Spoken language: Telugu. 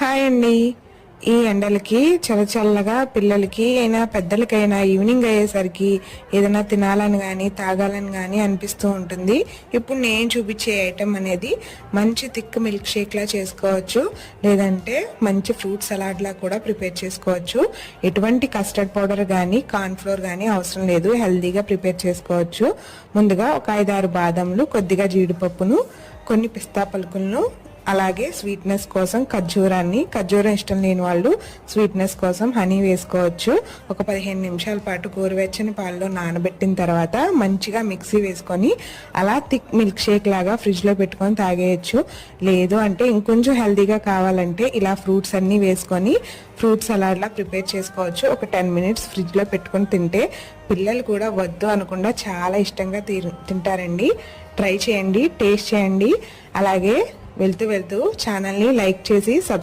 హాయ్ అండి. ఈ ఎండలకి చల్లగా పిల్లలకి అయినా పెద్దలకైనా ఈవినింగ్ అయ్యేసరికి ఏదైనా తినాలని కానీ తాగాలని కానీ అనిపిస్తూ ఉంటుంది. ఇప్పుడు నేను చూపించే ఐటెం అనేది మంచి థిక్ మిల్క్ షేక్లా చేసుకోవచ్చు, లేదంటే మంచి ఫ్రూట్ సలాడ్లా కూడా ప్రిపేర్ చేసుకోవచ్చు. ఎటువంటి కస్టర్డ్ పౌడర్ కానీ కార్న్ఫ్లోర్ కానీ అవసరం లేదు, హెల్తీగా ప్రిపేర్ చేసుకోవచ్చు. ముందుగా ఒక 5-6 బాదంలు, కొద్దిగా జీడిపప్పును, కొన్ని పిస్తా పలుకులను, అలాగే స్వీట్నెస్ కోసం ఖర్జూరం ఇష్టం లేని వాళ్ళు స్వీట్నెస్ కోసం హనీ వేసుకోవచ్చు. ఒక 15 నిమిషాల పాటు గోరువెచ్చని పాలలో నానబెట్టిన తర్వాత మంచిగా మిక్సీ వేసుకొని అలా థిక్ మిల్క్ షేక్ లాగా ఫ్రిడ్జ్లో పెట్టుకొని తాగేయచ్చు. లేదు అంటే ఇంకొంచెం హెల్తీగా కావాలంటే ఇలా ఫ్రూట్స్ అన్నీ వేసుకొని ఫ్రూట్ సలాడ్లా ప్రిపేర్ చేసుకోవచ్చు. ఒక 10 మినిట్స్ ఫ్రిడ్జ్లో పెట్టుకొని తింటే పిల్లలు కూడా వద్దు అనకుండా చాలా ఇష్టంగా తింటారండి. ట్రై చేయండి, టేస్ట్ చేయండి. అలాగే వెళ్తూ ఛానల్ని లైక్ చేసి సబ్స్క్రైబ్